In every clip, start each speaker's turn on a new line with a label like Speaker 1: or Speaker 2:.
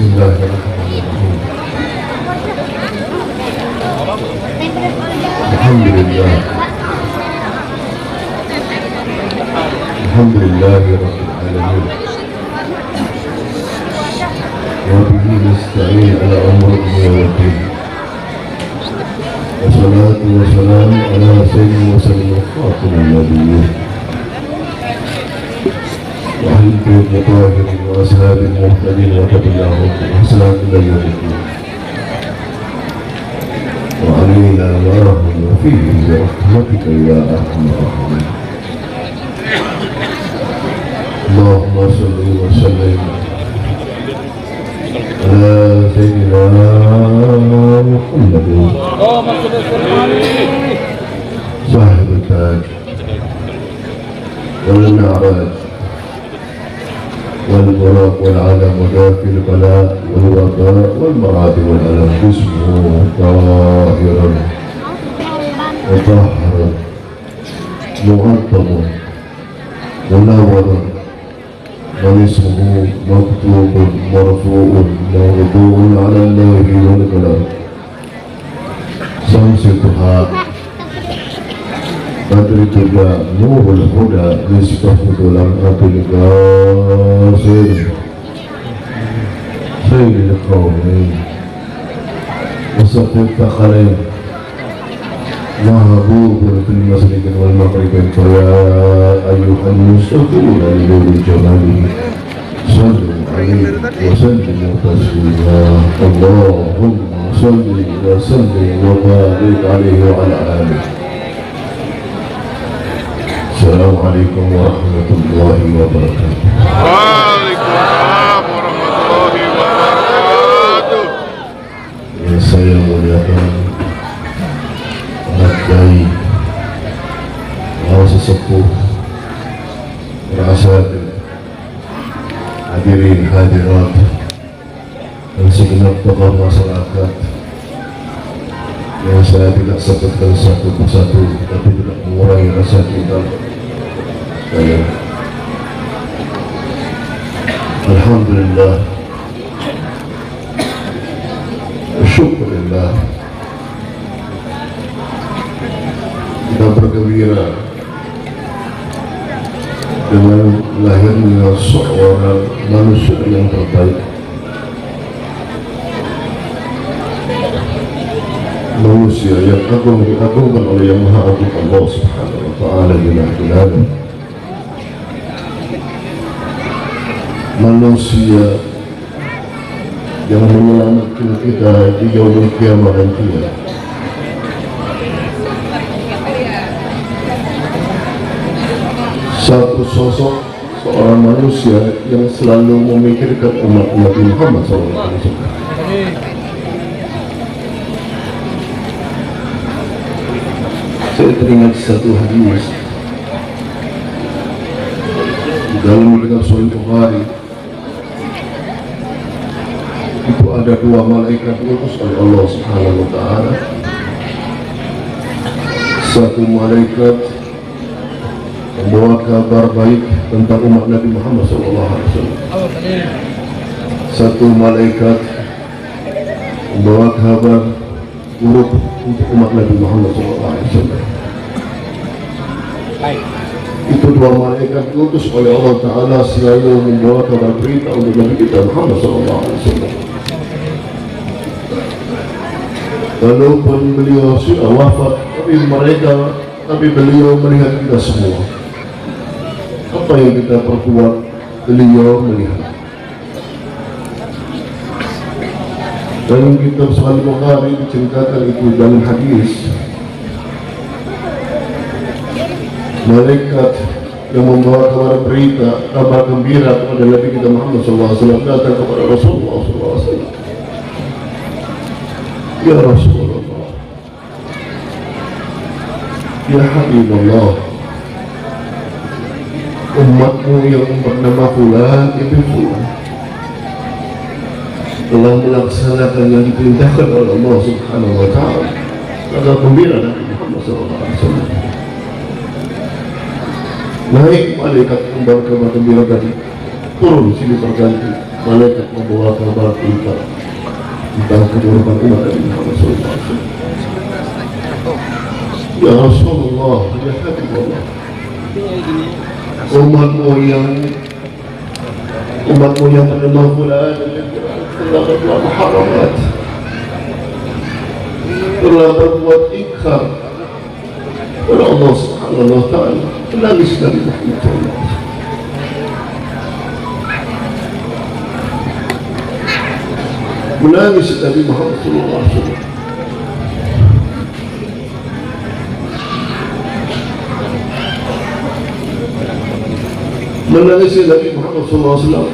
Speaker 1: Bismillahirrahmanirrahim. Alhamdulillah. Alhamdulillahirabbil alamin. Wa bihi nasta'in ala umuri dunya wad din. Wassalatu wassalamu ala sayyidina wa sallam khatamin nabiyyin. وأهل البيت الطاهرين وأصحاب المهتدين وتبعهم بإحسان إلى يوم الدين وعلينا معهم وفيهم برحمتك يا أرحم الراحمين. اللهم صل وسلم على سيدنا محمد صاحب التاج والمعراج والبراق والعالم ودافع البلاء والوباء والمراد والألم جسمه طاهرا مطهرا معظما منورا واسمه مكتوب مرفوع موضوع على الله والقلم شمس الضحى بدر الدجى نور الهدى مصباح ظلمات القاصر خير القومين وسط الثقلين محبوب في المشرق والمغرب فيا أيها المستغفرون لنور جماله صلوا عليه وسلموا تسليما. اللهم صل وسلم وبارك عليه وعلى آله. Assalamualaikum warahmatullahi wabarakatuh.
Speaker 2: Waalaikumsalam warahmatullahi wabarakatuh.
Speaker 1: Yang saya muliakan para kiai, para sesepuh, para asatidz, hadirin hadirat, dan segenap tokoh masyarakat yang saya tidak sebutkan satu persatu, tapi tidak mengurangi rasa cinta saya. Alhamdulillah, syukurillah, kita bergembira dengan lahirnya seorang manusia yang terbaik, manusia yang agung diagungkan oleh yang maha agung Allah subhanahu wa ta'ala ilaha. Manusia yang menyelamatkan kita di yaumul qiyamah nanti. Satu sosok seorang manusia yang selalu memikirkan umat Nabi Muhammad SAW. Saya teringat satu hadis dalam kitab Sahih Bukhari. Itu ada dua malaikat diutus oleh Allah Subhanahu wa ta'ala. Satu malaikat membawa kabar baik tentang umat Nabi Muhammad SAW. Satu malaikat membawa kabar buruk untuk umat Nabi Muhammad SAW. Itu dua malaikat diutus oleh Allah Ta'ala selalu membawa kabar berita untuk Nabi kita Muhammad SAW. Walaupun beliau sudah wafat, tapi beliau melihat kita semua. Apa yang kita perbuat, beliau melihat. Dalam kitab Sahih Bukhari diceritakan itu dalam hadis, malaikat yang membawa kabar berita, kabar gembira kepada Nabi kita Muhammad SAW datang kepada Rasulullah SAW. Ya Rasulullah, ya Habibullah, umatmu yang bernama Fulan ibn Fulan telah melaksanakan yang diperintahkan oleh Allah Subhanahu wa ta'ala. Kabar gembira Nabi Muhammad SAW. Naik malaikat membawa kabar gembira tadi. turun sini berganti malaikat membawa kabar berita tentang keburukan umat Nabi Muhammad SAW. Ya Rasulullah, ya Habibullah, umatmu yang mengenal Quran telah berbuat muharramat, telah berbuat ingkar kepada Allah Subhanahu wa Ta'ala, menangis dari Muhammad SAW. Menangis dari Muhammad SAW. Menangis dari Muhammad SAW.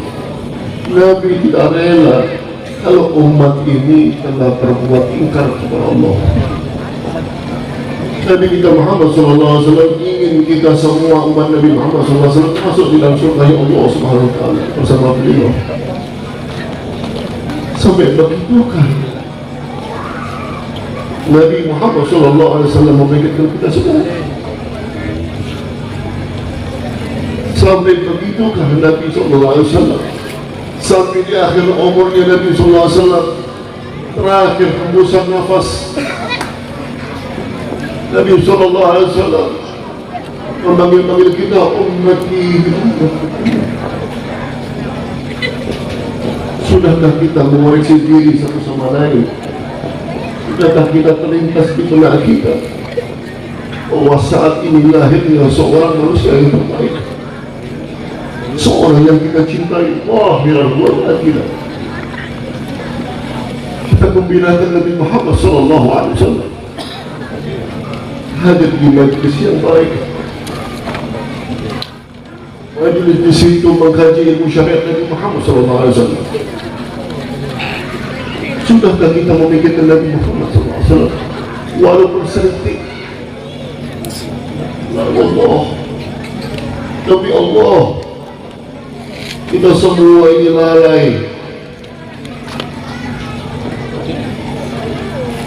Speaker 1: Nabi tidak rela kalau umat ini telah berbuat ingkar kepada Allah. Nabi kita Muhammad SAW ingin kita semua umat Nabi Muhammad SAW masuk di dalam surga Allah Subhanahu wa Ta'ala bersama beliau. Sampai begitu kan Nabi Muhammad SAW memberikan kita semua. Sampai begitu kan Nabi SAW sampai di akhir umurnya Nabi SAW terakhir hembusan nafas Nabi SAW memanggil kita ummati. Sudahkah kita mengoreksi diri satu sama lain? Sudahkah kita terlintas di benak kita bahwa saat ini lahirnya seorang manusia yang terbaik, seorang yang kita cintai, wahiran wa batinan. Kita membinakan Nabi Muhammad SAW hadir di majlis yang baik, majlis di situ mengkaji ilmu syariat Nabi Muhammad SAW. Sudahkah kita memikirkan Nabi Muhammad SAW walaupun sedikit? Ya Allah, Nabi Allah, kita semua ini lalai.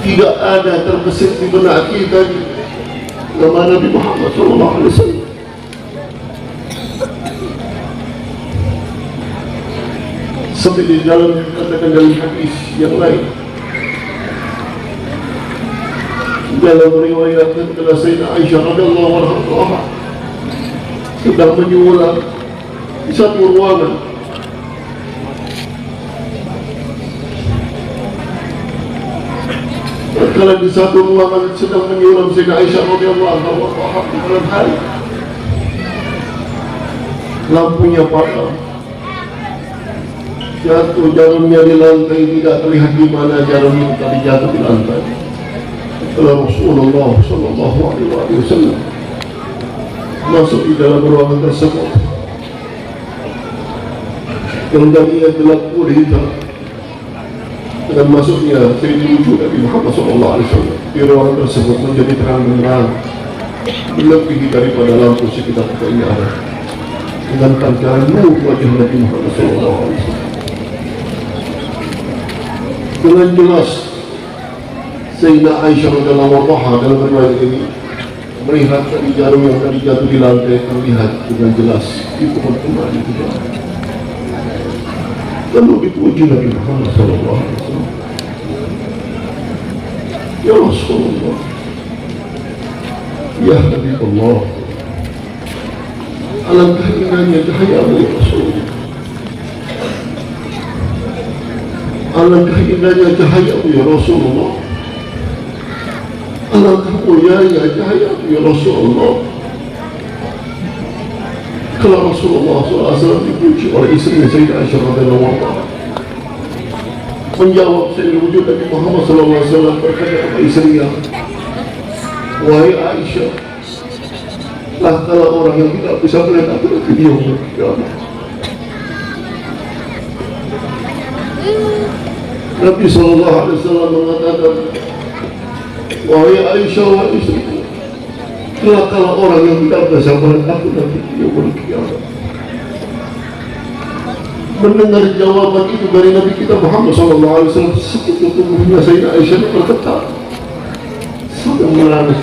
Speaker 1: Tidak ada terbesit di benak kita nama Nabi Muhammad SAW. Sampai di dalam katakan dalam hadis yang lain, dalam riwayat adalah Sayyidina Aisyah radhiyallahu anha sedang menyulam di satu ruangan. Kalau di satu ruangan sedang menyulam Sayyidina Aisyah radhiyallahu anha di malam hari, lampunya padam, jatuh jarumnya di lantai, tidak terlihat di mana jarum itu tadi jatuh di lantai. Setelah Rasulullah SAW masuk di dalam ruangan tersebut, yang tadinya gelap gulita, dengan masuknya Sayyidina wujud Nabi Muhammad SAW di ruangan tersebut menjadi terang benderang, melebihi daripada lampu sekitar kita ini ada, dengan pancaran nur wajah Nabi Muhammad SAW. Dengan jelas Sayyidina Aisyah radhiyallahu anha dalam riwayat ini melihat dari jarum yang tadi jatuh di lantai, terlihat dengan jelas itu kembali ke dalam. Lalu dipuji Nabi Muhammad SAW. Ya Rasulullah, ya Habibullah, alangkah indahnya cahayamu ya Rasulullah. Alangkah indahnya cahayamu ya Rasulullah. Alangkah mulianya cahayamu ya Rasulullah. Kalau Rasulullah SAW dipuji oleh istrinya Sayyidah Aisyah radhiyallahu anha, menjawab Sayyidina wujud Nabi Muhammad SAW berkata kepada istrinya, wahai Aisyah, lah kalau orang yang tidak bisa melihat aku nanti dia berkiamat. Nabi SAW mengatakan, wahai Aisyah, wahai istriku, kalau orang yang tidak bisa melihat aku nanti dia berkiamat. Mendengar jawaban itu dari Nabi kita Muhammad SAW, segitu tubuhnya Sayyidina Aisyah bergetar sambil menangis,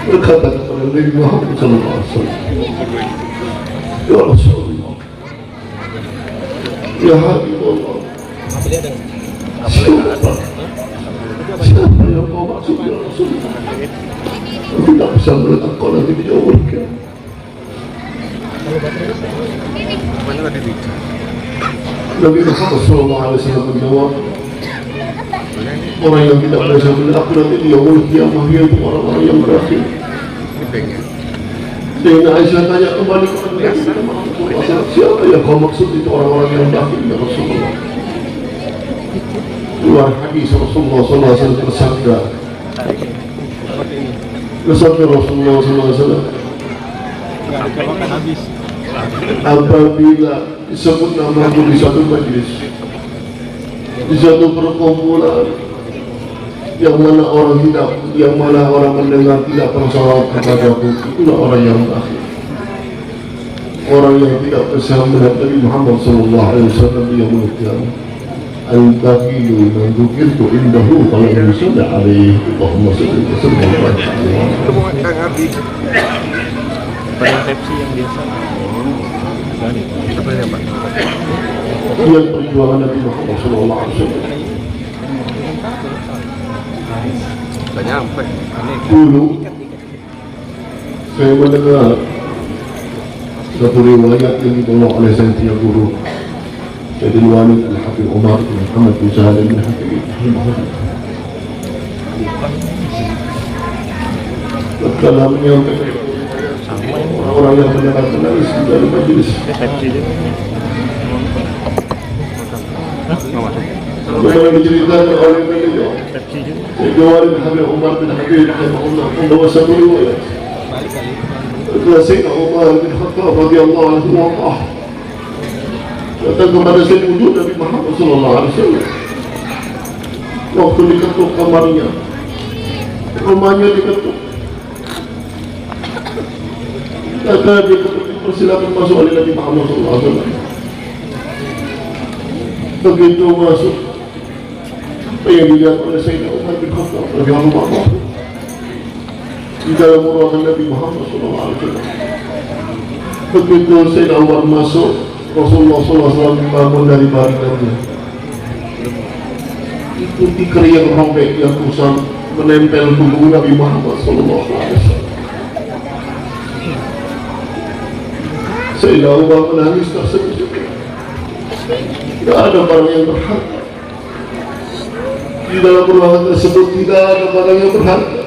Speaker 1: berkata kepada Nabi Muhammad SAW, ya Rasulullah, ya Habibullah, siapa yang kau maksud ya Rasulullah? Aku tidak bisa meletak kau nanti di jauh mereka. Nabi Muhammad SAW menjawab, orang yang tidak bisa meletak nanti di jauh kiamah itu orang-orang yang berakhir. Sehingga Aisyah tanya kembali kepada Nabi Muhammad, siapa yang kau maksud itu orang-orang yang berakhir ya Rasulullah? Keluar hadis Rasulullah SAW bersabda, Rasulullah SAW, apabila disebut namaku di satu majlis, di satu perkumpulan, yang mana orang tidak, yang mana orang mendengar tidak bersalawat kepadaku, itulah orang yang berakhir. Orang yang tidak bisa melihat Nabi Muhammad SAW dia mengatakan, al-baqilu man dzukirtu indahu falam yusalli alaihi Allahumma shalli wa sallim ala
Speaker 2: Itu bukan Kang Abi.
Speaker 3: Persepsi yang biasa.
Speaker 2: Apa ini Pak?
Speaker 1: Yang perjuangan Nabi Muhammad SAW.
Speaker 2: Gak nyampe.
Speaker 1: Dulu saya mendengar satu riwayat yang dibawa oleh saya guru Sayyidul Walid Al-Habib Umar bin Muhammad bin Salim bin Habib tatkala menyampaikan orang-orang yang mendengar menangis di dalam majlis. Bagaimana diceritakan oleh beliau Sayyidul Walid Al-Habib Umar bin Habib membawa satu riwayat ketika Sayyidina Umar bin Khattab radhiyallahu anhu datang kepada Sayyid wujud Nabi Muhammad SAW. Waktu diketuk kamarnya, rumahnya diketuk, kata diketuk, persilakan masuk oleh Nabi Muhammad SAW. Begitu masuk, apa yang dilihat oleh Sayyidina Umar bin Khattab radhiyallahu anhu di dalam ruangan Nabi Muhammad SAW. Begitu Sayyidina Umar masuk, Rasulullah SAW bangun dari baringnya. Itu tikar yang robek yang usang menempel tubuh Nabi Muhammad SAW. Sayyidina Umar menangis tersenyum. Tidak ada barang yang berharga di dalam ruangan tersebut, tidak ada barang yang berharga.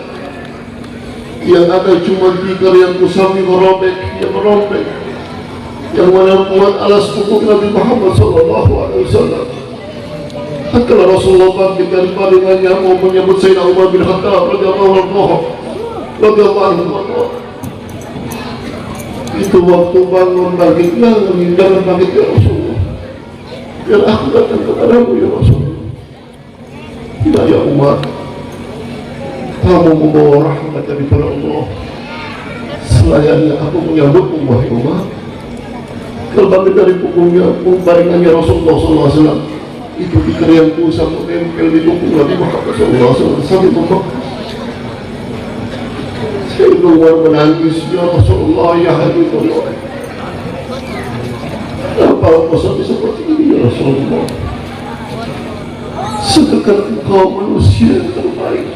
Speaker 1: Yang ada cuma tikar yang usang yang merobek, yang mana buat alas punggung Nabi Muhammad SAW. Tatkala Rasulullah bangkit dari baringannya mau menyebut Sayyidina Umar bin Khattab radhiyallahu anhu. Itu waktu bangun bangkitnya, jangan bangkit ya Rasulullah. Biar aku datang kepadamu ya Rasulullah. Tidak ya Umar, kamu membawa rahmat daripada Allah. Selayaknya aku menyambutmu wahai Umar. Terbangkit dari punggungnya, baringannya Rasulullah SAW. Itu tikar yang usang menempel di punggung Nabi Muhammad SAW sampai membekas. Saya keluar menangis, ya Rasulullah, ya Habibullah. Kenapa engkau sampai seperti ini ya Rasulullah? Sedangkan engkau manusia yang terbaik,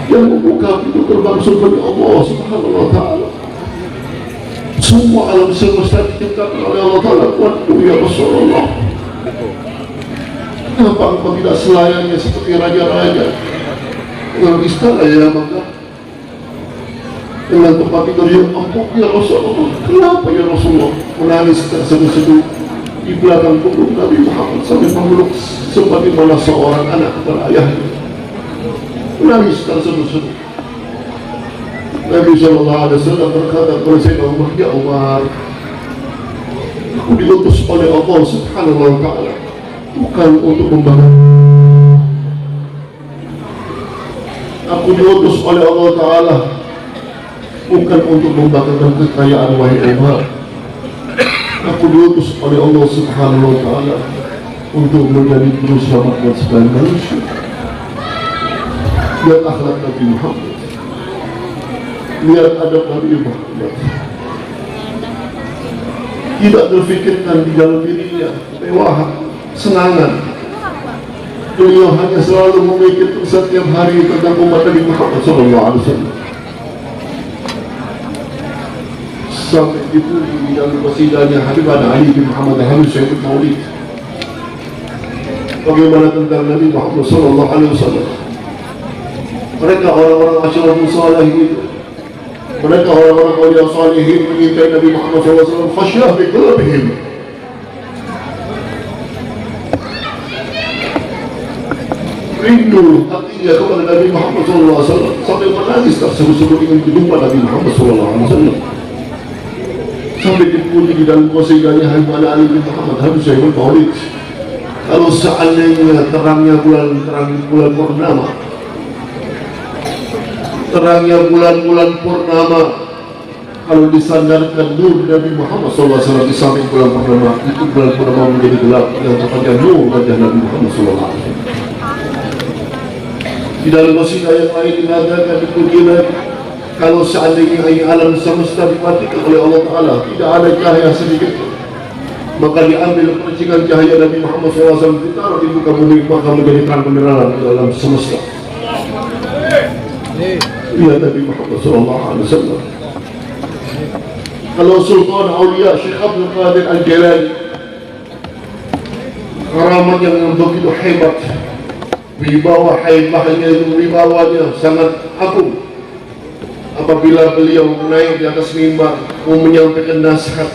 Speaker 1: yang membuka pintu gerbang surga Allah Subhanahu wa Ta'ala. Semua alam semesta diciptakan oleh Allah Ta'ala. Waduh ya Rasulullah, kenapa engkau tidak selayaknya seperti raja-raja dengan istana ya Mekah, dengan tempat tidur yang empuk ya Rasulullah? Kenapa ya Rasulullah menangis terseduh-seduh di belakang punggung Nabi Muhammad sambil memeluk sebagaimana seorang anak kepada ayahnya, menangis terseduh-seduh? Nabi SAW berkata kepada Sayyidina Umar, ya Umar, aku diutus oleh Allah Subhanahu wa Ta'ala bukan untuk membangun. Aku diutus oleh Allah Ta'ala bukan untuk membanggakan kekayaan wahai Umar. Aku diutus oleh Allah Subhanahu wa Ta'ala untuk menjadi juru selamat buat segala manusia. Dan akhlak Nabi Muhammad lihat adab Nabi Muhammad. Tidak terfikirkan di dalam dirinya mewah, senangan. Beliau hanya selalu memikirkan setiap hari tentang umat Nabi Muhammad SAW. Sampai dipuji di dalam qasidahnya Habibana Ali bin Muhammad Habib Syekh Maulid. Bagaimana tentang Nabi Muhammad SAW? Mereka orang-orang asyarafun salihin, mereka orang-orang awliya salihin mengintai Nabi Muhammad SAW khasyah bi qalbihim. Rindu hatinya kepada Nabi Muhammad SAW sampai menangis terseru-seru ingin berjumpa Nabi Muhammad SAW. Sampai dipuji di dalam qasidahnya Habibana Ali bin Muhammad Habib Syekh Maulid. Kalau seandainya terangnya bulan purnama, terangnya bulan purnama, kalau disandarkan nur Nabi Muhammad SAW di samping bulan purnama, itu bulan purnama menjadi gelap yang terpanjang nur wajah Nabi Muhammad SAW. Di dalam qasidah yang lain dikatakan dipujilah, kalau seandainya ini alam semesta dimatikan oleh Allah Ta'ala, tidak ada cahaya sedikit, maka diambil percikan cahaya Nabi Muhammad SAW ditaruh di muka bumi, maka menjadi terang benderang di dalam semesta. Ya Nabi Muhammad SAW. Kalau Sultan Aulia Syekh Abdul Qadir Al-Jalani, keramat yang begitu hebat, wibawanya sangat agung. Apabila beliau naik di atas mimbar mau menyampaikan nasihat,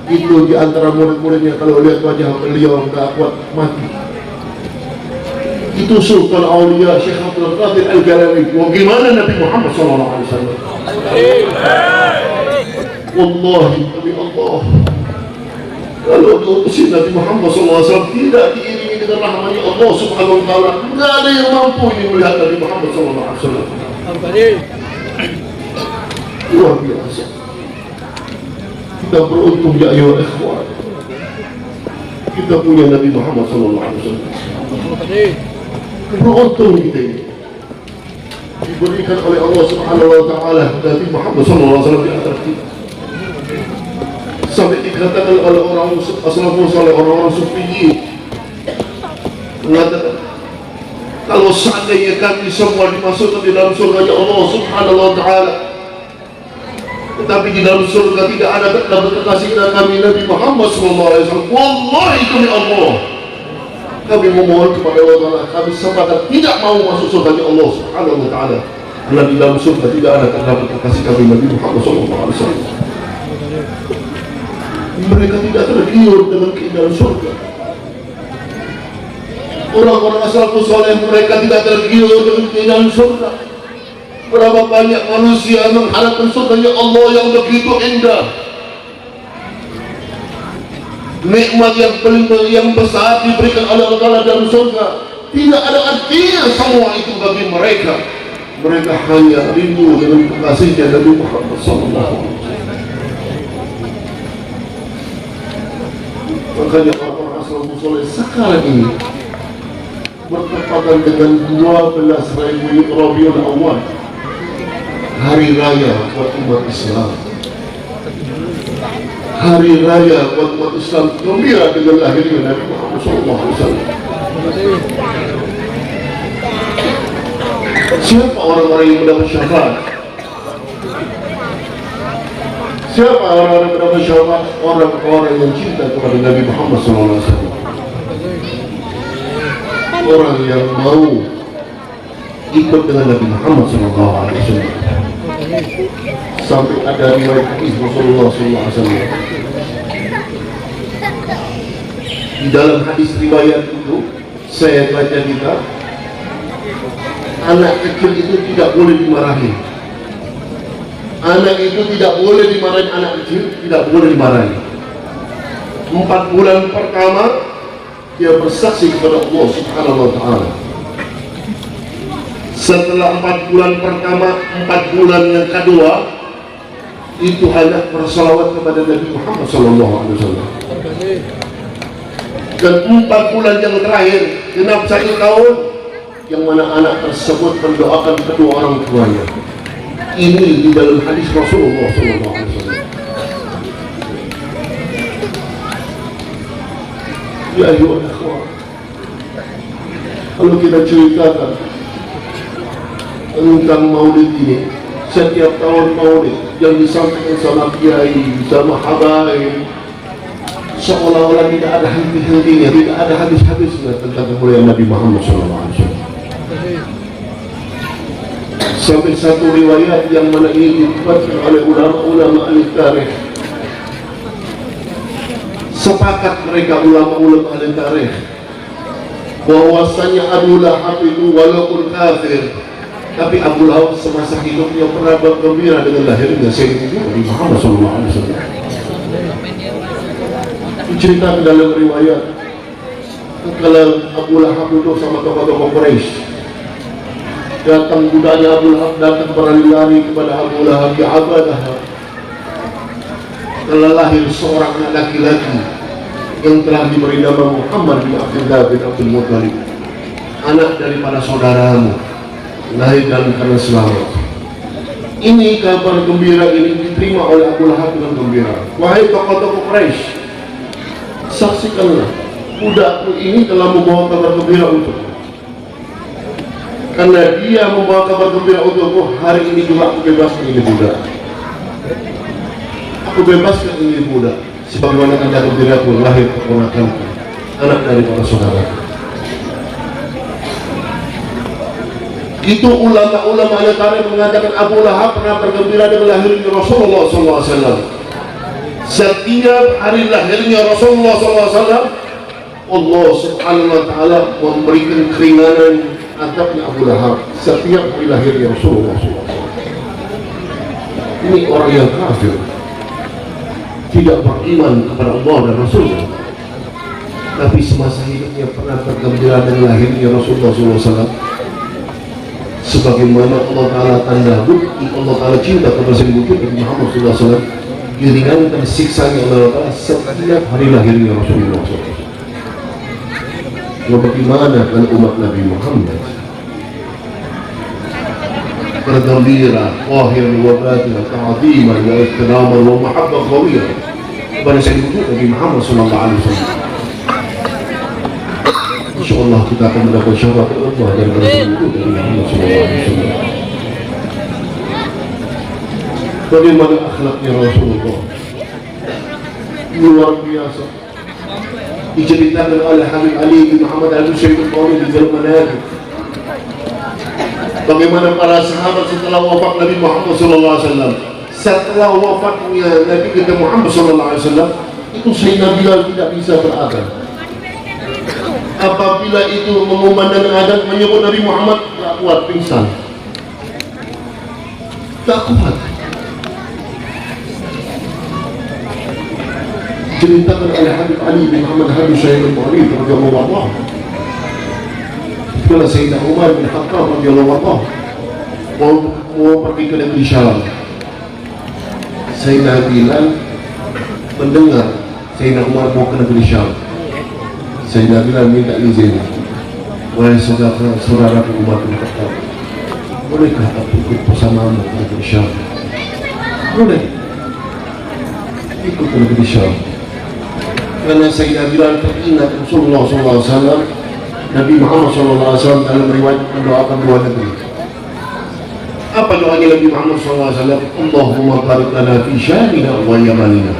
Speaker 1: itu di antara murid-muridnya kalau lihat wajah beliau tak kuat mati. Itu Sultan Aulia Syekh Abdul Qadir Al-Jalani. Bagaimana Nabi Muhammad SAW? Wallahi demi Allah, kalau diutusin Nabi Muhammad SAW tidak diiringi dengan rahmatnya Allah Subhanahu Wa Taala, tidak ada yang mampu ini melihat Nabi Muhammad SAW. Luar biasa. Kita beruntung ya ayuhal ikhwan, kita punya Nabi Muhammad SAW. Beruntung kita ini diberikan oleh Allah Subhanahu Wa Taala Nabi Muhammad SAW di antara kita. Sampai dikatakan oleh orang as-salafun saleh, orang-orang sufiyin, mengatakan kalau seandainya kami semua dimasukkan di dalam surga Allah Subhanahu Wa Taala, tetapi di dalam surga tidak ada kekasih kami Nabi Muhammad SAW, wallahi demi Allah, kami memohon kepada Allah Ta'ala, kami sepakat tidak mau masuk surga Allah Subhanahu Wa Taala, karena di dalam surga tidak ada kekasih kami Nabi Muhammad SAW. Mereka tidak tergiur dengan keindahan surga. Orang-orang as-salafus saleh mereka tidak tergiur dengan keindahan surga. Berapa banyak manusia mengharapkan surga Allah yang begitu indah, nikmat yang besar diberikan oleh Allah Ta'ala dalam surga. Tidak ada artinya semua itu bagi mereka. Mereka hanya rindu dengan kekasihnya Nabi Muhammad SAW. Makanya orang-orang as-salafus saleh sekarang ini bertepatan dengan 12 Rabiul Awal, hari raya buat umat Islam. Hari raya buat umat Islam gembira dengan lahirnya Nabi Muhammad SAW. Siapa orang-orang yang mendapat syafaat? Siapa orang-orang yang mendapat syafaat? Orang-orang yang cinta kepada Nabi Muhammad SAW. Orang yang mau ikut dengan Nabi Muhammad SAW. Sampai ada riwayat hadis Rasulullah SAW. Di dalam hadis riwayat itu saya baca kita, anak kecil itu tidak boleh dimarahi. Anak itu tidak boleh dimarahi, anak kecil tidak boleh dimarahi. 4 bulan pertama dia bersaksi kepada Allah Subhanahu Wa Taala. Setelah 4 bulan pertama, 4 bulan yang kedua itu hanya bersalawat kepada Nabi Muhammad SAW. Dan 4 bulan yang terakhir, genap 1 tahun, yang mana anak tersebut mendoakan kedua orang tuanya. Ini di dalam hadis Rasulullah SAW. Ya ayuhal akhwat, kalau kita ceritakan tentang maulid ini, setiap tahun maulid yang disampaikan sama kiai, sama habaib, seolah-olah tidak ada henti-hentinya, tidak ada habis-habisnya tentang kemuliaan Nabi Muhammad SAW. Sampai satu riwayat yang mana ini dikuatkan oleh ulama-ulama ahli tarikh, sepakat mereka ulama-ulama ahli tarikh bahwasanya Abu Lahab itu walaupun kafir, tapi Abu Lahab semasa hidupnya pernah bergembira dengan lahirnya Sayyidina Nabi Muhammad SAW. Diceritakan dalam riwayat, kalau Abu Lahab duduk sama tokoh-tokoh Quraisy, datang budanya Abu Lahab, datang berlari kepada Abu Lahab, ya Abadah, telah lahir seorang anak laki-laki yang telah diberi nama Muhammad bin Abdullah bin Abdul Muttalib, anak daripada saudaramu, lahir dalam keadaan selamat. Ini kabar gembira ini diterima oleh Abu Lahab dengan gembira. Wahai tokoh-tokoh Quraisy, saksikanlah budakku ini telah membawa kabar gembira untukku. Karena dia membawa kabar gembira untukku, hari ini juga aku bebaskan ini budak. Aku bebaskan ini budak, sebagaimana tanda gembiraku lahir keponakanku, anak dari para saudara. Itu ulama-ulama yang tarikh mengatakan Abu Lahab pernah bergembira dengan lahirnya Rasulullah SAW. Setiap hari lahirnya Rasulullah SAW, Allah Subhanahu wa Ta'ala memberikan keringanan adabnya Abu Lahab setiap hari lahirnya Rasulullah SAW. Ini orang yang kafir, tidak beriman kepada Allah dan Rasulnya, tapi semasa hidupnya pernah bergembira dengan lahirnya Rasulullah SAW. Sebagaimana Allah Ta'ala tanda bukti Allah Ta'ala cinta kepada Sayyidina Nabi Muhammad SAW, diringankan siksanya oleh Allah Ta'ala setiap hari lahirnya Rasulullah SAW. Bagaimana dengan umat Nabi Muhammad bergembira zahiran wa batinan, ta'ziman wa ihtiraman wa mahabbah qawiyah kepada Sayyidina Nabi Muhammad SAW. InsyaAllah kita akan mendapat syafaat Allah dari Rasulullah Nabi Muhammad SAW. Bagaimana akhlaknya Rasulullah, luar biasa. Diceritakan oleh Habib Ali bin Muhammad al-Syekh al-Qawmi di dalam Manaqib, bagaimana para sahabat setelah wafat Nabi Muhammad SAW, setelah wafatnya Nabi kita Muhammad SAW, itu Sayyidina Bilal tidak bisa beradab. Apabila itu mengumandangkan adab menyebut Nabi Muhammad, tak kuat, pingsan, tak kuat. Ceritakan oleh Habib Ali bin Muhammad Habib Syekh al-Qawmi radhiyallahu anhu, ketika Sayyidina Umar bin Khattab radhiyallahu anhu mau pergi ke negeri Syam, Sayyidina Bilal mendengar Sayyidina Umar mau ke negeri Syam. Sayyidina Bilal minta izin, wahai saudara Umar bin Khattab, bolehkah aku ikut bersamamu ke negeri Syam? Boleh, ikut ke negeri Syam. Karena Sayyidina Bilal teringat Rasulullah SAW, Nabi Muhammad SAW dalam riwayat mendoakan dua negeri. Apa doanya Nabi Muhammad SAW? Allahumma barik lana fi Syamina wa Yamanina.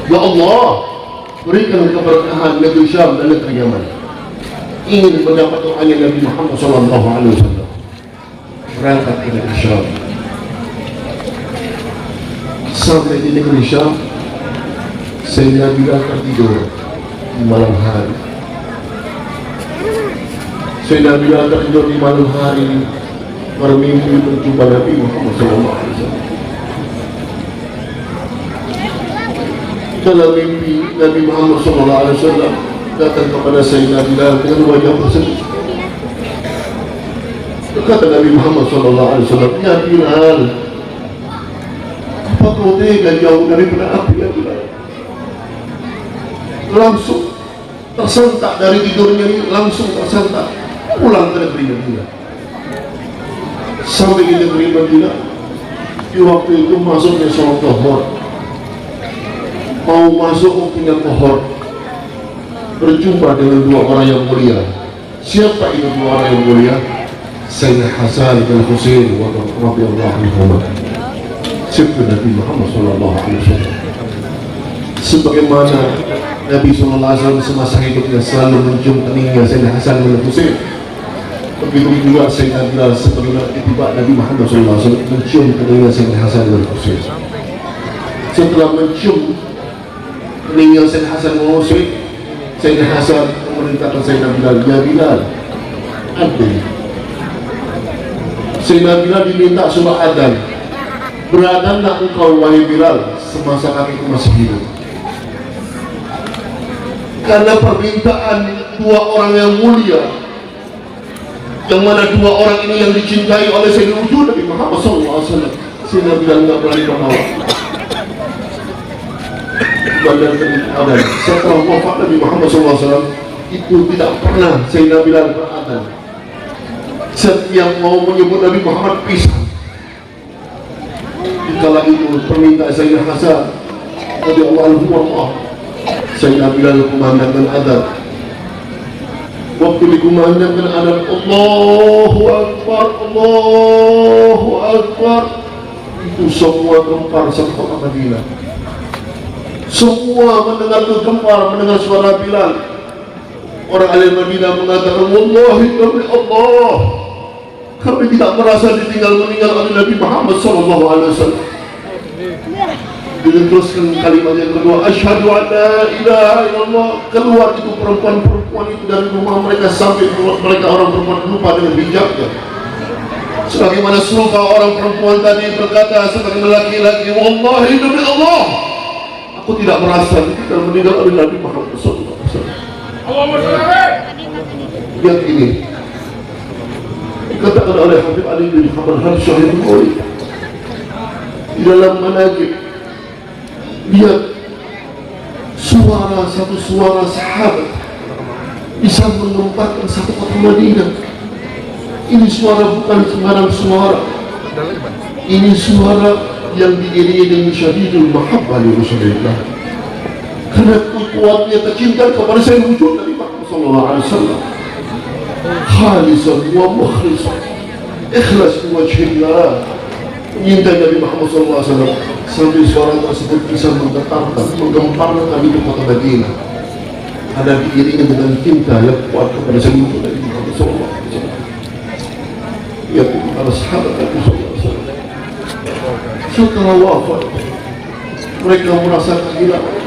Speaker 1: Ya Allah, berikan keberkahan negeri Syam dan negeri Yaman. Ingin mendapat doanya Nabi Muhammad SAW. Berangkat ke negeri Syam. Sampai di negeri Syam, Sayyidina Bilal tertidur di malam hari. Sayyidina Bilal tertidur di malam hari, bermimpi berjumpa Nabi Muhammad SAW. Dalam mimpi Nabi Muhammad SAW datang kepada Sayyidina Bilal dengan wajah bersedih. Kata Nabi Muhammad SAW, ya Bilal, apa kau tega jauh daripada api ya Bilal? Langsung tersentak dari tidurnya ini, langsung tersentak pulang ke negeri Madinah. Sampai di negeri Madinah, Di waktu itu masuknya sholat zuhur, mau masuk punya kohor, berjumpa dengan dua orang yang mulia. Siapa itu dua orang yang mulia? Sayyidina Hasan dan Husain radhiyallahu anhum, sibtu Nabi Muhammad sallallahu alaihi wasallam. Sebagaimana Nabi sallallahu alaihi wasallam semasa hidupnya selalu mencium keningnya Sayyidina Hasan dan Husain, begitu juga Sayyidina Bilal sebagaimana tiba Nabi Muhammad sallallahu alaihi wasallam mencium keningnya Sayyidina Hasan dan Husain. Setelah mencium keningnya Sayyidina Hasan dan Husain, Sayyidina Hasan memerintahkan Sayyidina Bilal, ya Bilal, adil. Sayyidina Bilal diminta suruh adzan. Beradhanlah engkau wahai Bilal semasa kakiku masih hidup. Karena permintaan dua orang yang mulia, yang mana dua orang ini yang dicintai oleh Sayyidina Wujud Nabi Muhammad SAW, Sayyidina Bilal nggak berani menolak. Adzan. Setelah wafat Nabi Muhammad SAW, itu tidak pernah Sayyidina Bilal beradzan. Setiap mau menyebut Nabi Muhammad pisah. Dikala itu permintaan Sayyidina Hasan radhiyallahu anhu, Sayyidina Bilal kumandangkan adzan. Waktu dikumandangkan adzan, Allahu Akbar, Allahu Akbar, itu semua gempar satu kota Madinah. Semua mendengar gempar, mendengar suara Bilal. Orang ahli Madinah mengatakan, wallahi demi Allah, kami tidak merasa ditinggal-meninggal oleh Nabi Muhammad SAW. Diteruskan kalimat yang kedua, asyhadu an la ilaha illallah. Keluar itu perempuan-perempuan itu dari rumah mereka sampai mereka orang perempuan lupa dengan hijabnya. Sebagaimana serupa orang perempuan tadi berkata sebagai laki-laki, wallahi demi Allah, aku tidak merasa ditinggal meninggal oleh Nabi Muhammad SAW. Lihat ini, dikatakan oleh Habib Ali bin Muhammad Syahid Bukhari di dalam manaqib. Lihat satu suara sahabat bisa mengemparkan satu kota Madinah. Ini suara bukan sembarang suara. Ini suara yang diiringi dengan syadidul mahabbah li Rasulullah. Karena kuatnya kecintaan kepada Sayyidina Wujud Nabi Muhammad sallallahu alaihi wasallam. Khalisan wa mukhlisan, ikhlas wajhillah, menyintai Nabi Muhammad SAW sampai suara tersebut bisa menggetarkan, menggemparkan hidup kota Madinah. Ada diiringi dengan cinta yang kuat kepada Sayyidina Nabi Muhammad SAW. Ya para sahabat Nabi SAW, setelah wafat mereka merasa kehilangan,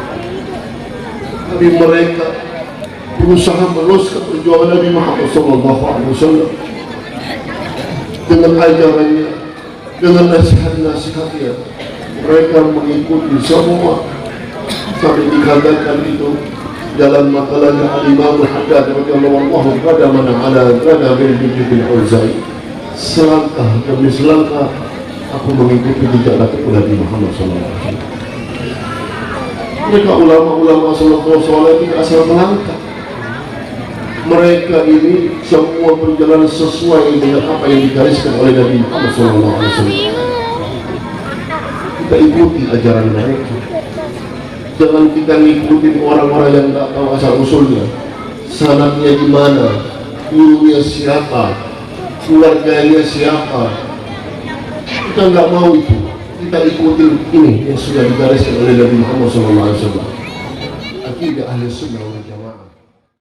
Speaker 1: tapi mereka berusaha meneruskan perjuangan Nabi Muhammad SAW dengan ajarannya, dengan nasihat-nasihatnya. Mereka mengikuti semua sampai dikatakan itu dalam makalahnya Al-Imam Al-Haddad radhiyallahu anhu, "Qada man ala qada bil bil uzai." Selangkah demi selangkah aku mengikuti jejak Nabi Muhammad SAW. Mereka ulama-ulama salafus saleh tidak asal melangkah. Mereka ini semua berjalan sesuai dengan apa yang digariskan oleh Nabi Muhammad SAW. Kita ikuti ajaran mereka. Jangan kita ngikutin orang-orang yang tidak tahu asal usulnya, sanadnya di mana, gurunya siapa, keluarganya siapa. Kita nggak mau itu. Kita ikuti ini yang sudah digariskan oleh Nabi Muhammad SAW. Akidah ahli sunnah wal jamaah.